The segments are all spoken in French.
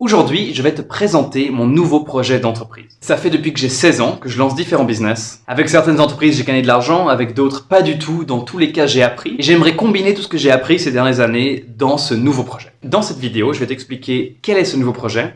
Aujourd'hui, je vais te présenter mon nouveau projet d'entreprise. Ça fait depuis que j'ai 16 ans que je lance différents business. Avec certaines entreprises, j'ai gagné de l'argent, avec d'autres, pas du tout. Dans tous les cas, j'ai appris. Et j'aimerais combiner tout ce que j'ai appris ces dernières années dans ce nouveau projet. Dans cette vidéo, je vais t'expliquer quel est ce nouveau projet,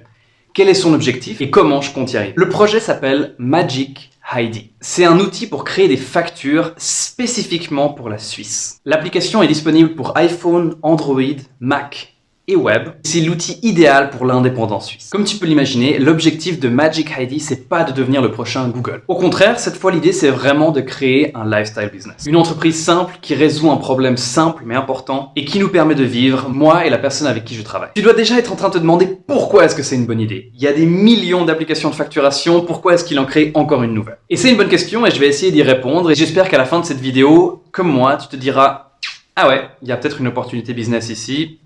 quel est son objectif et comment je compte y arriver. Le projet s'appelle Magic ID. C'est un outil pour créer des factures spécifiquement pour la Suisse. L'application est disponible pour iPhone, Android, Mac et web. C'est l'outil idéal pour l'indépendant suisse. Comme tu peux l'imaginer, l'objectif de Magic ID, c'est pas de devenir le prochain Google. Au contraire, cette fois, l'idée, c'est vraiment de créer un lifestyle business. Une entreprise simple qui résout un problème simple mais important et qui nous permet de vivre, moi et la personne avec qui je travaille. Tu dois déjà être en train de te demander pourquoi est-ce que c'est une bonne idée. Il y a des millions d'applications de facturation, pourquoi est-ce qu'il en crée encore une nouvelle? Et c'est une bonne question et je vais essayer d'y répondre et j'espère qu'à la fin de cette vidéo, comme moi, tu te diras « Ah ouais, il y a peut-être une opportunité business ici. »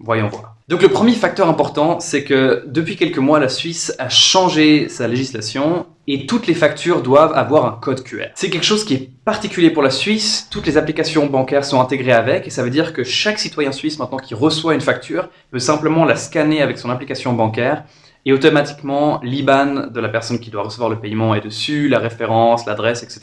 Voyons voir. Donc le premier facteur important, c'est que depuis quelques mois, la Suisse a changé sa législation et toutes les factures doivent avoir un code QR. C'est quelque chose qui est particulier pour la Suisse, toutes les applications bancaires sont intégrées avec et ça veut dire que chaque citoyen suisse maintenant qui reçoit une facture peut simplement la scanner avec son application bancaire et automatiquement l'IBAN de la personne qui doit recevoir le paiement est dessus, la référence, l'adresse, etc.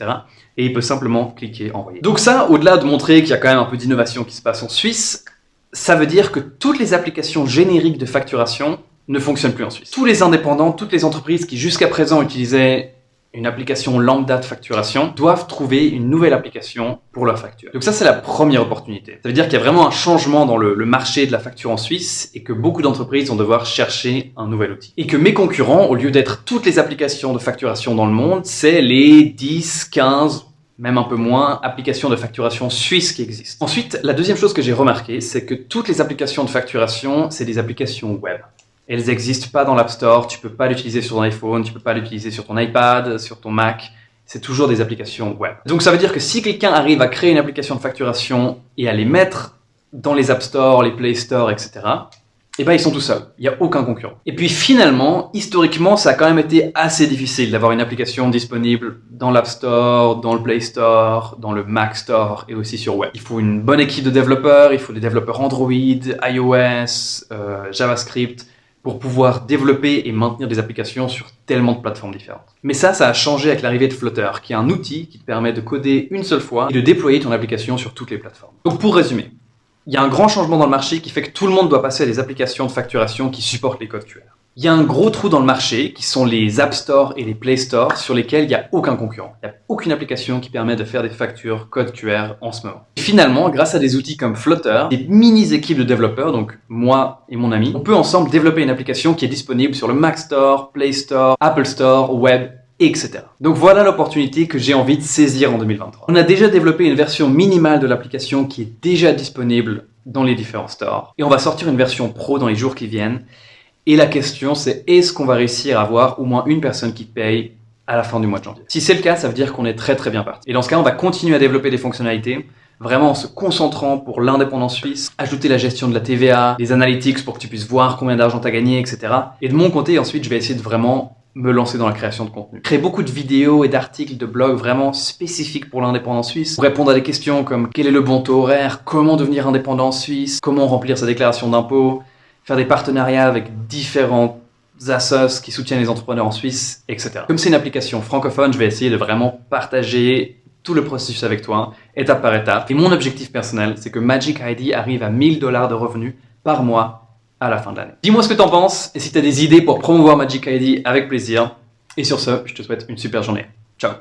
Et il peut simplement cliquer envoyer. Donc ça, au-delà de montrer qu'il y a quand même un peu d'innovation qui se passe en Suisse, ça veut dire que toutes les applications génériques de facturation ne fonctionnent plus en Suisse. Tous les indépendants, toutes les entreprises qui jusqu'à présent utilisaient une application lambda de facturation doivent trouver une nouvelle application pour leur facture. Donc ça, c'est la première opportunité. Ça veut dire qu'il y a vraiment un changement dans le marché de la facture en Suisse et que beaucoup d'entreprises vont devoir chercher un nouvel outil. Et que mes concurrents, au lieu d'être toutes les applications de facturation dans le monde, c'est les 10, 15, même un peu moins, applications de facturation suisses qui existent. Ensuite, la deuxième chose que j'ai remarqué, c'est que toutes les applications de facturation, c'est des applications web. Elles n'existent pas dans l'App Store, tu peux pas l'utiliser sur ton iPhone, tu peux pas l'utiliser sur ton iPad, sur ton Mac, c'est toujours des applications web. Donc ça veut dire que si quelqu'un arrive à créer une application de facturation et à les mettre dans les App Store, les Play Store, etc., et ben ils sont tout seuls, il n'y a aucun concurrent. Et puis finalement, historiquement, ça a quand même été assez difficile d'avoir une application disponible dans l'App Store, dans le Play Store, dans le Mac Store et aussi sur web. Il faut une bonne équipe de développeurs, il faut des développeurs Android, iOS, JavaScript, pour pouvoir développer et maintenir des applications sur tellement de plateformes différentes. Mais ça a changé avec l'arrivée de Flutter, qui est un outil qui te permet de coder une seule fois et de déployer ton application sur toutes les plateformes. Donc pour résumer, il y a un grand changement dans le marché qui fait que tout le monde doit passer à des applications de facturation qui supportent les codes QR. Il y a un gros trou dans le marché qui sont les App Store et les Play Store sur lesquels il n'y a aucun concurrent. Il n'y a aucune application qui permet de faire des factures code QR en ce moment. Et finalement, grâce à des outils comme Flutter, des mini-équipes de développeurs, donc moi et mon ami, on peut ensemble développer une application qui est disponible sur le Mac Store, Play Store, Apple Store, Web, etc. Donc voilà l'opportunité que j'ai envie de saisir en 2023. On a déjà développé une version minimale de l'application qui est déjà disponible dans les différents stores. Et on va sortir une version pro dans les jours qui viennent. Et la question c'est, est-ce qu'on va réussir à avoir au moins une personne qui paye à la fin du mois de janvier? Si c'est le cas, ça veut dire qu'on est très bien parti. Et dans ce cas, on va continuer à développer des fonctionnalités, vraiment en se concentrant pour l'indépendance suisse, ajouter la gestion de la TVA, les analytics pour que tu puisses voir combien d'argent tu as gagné, etc. Et de mon côté, ensuite, je vais essayer de vraiment me lancer dans la création de contenu. Créer beaucoup de vidéos et d'articles, de blogs vraiment spécifiques pour l'indépendant suisse, pour répondre à des questions comme quel est le bon taux horaire, comment devenir indépendant en Suisse, comment remplir sa déclaration d'impôt, faire des partenariats avec différents assos qui soutiennent les entrepreneurs en Suisse, etc. Comme c'est une application francophone, je vais essayer de vraiment partager tout le processus avec toi, étape par étape. Et mon objectif personnel, c'est que Magic ID arrive à 1 000 $ de revenus par mois à la fin de l'année. Dis-moi ce que t'en penses et si tu as des idées pour promouvoir Magic ID avec plaisir. Et sur ce, je te souhaite une super journée. Ciao!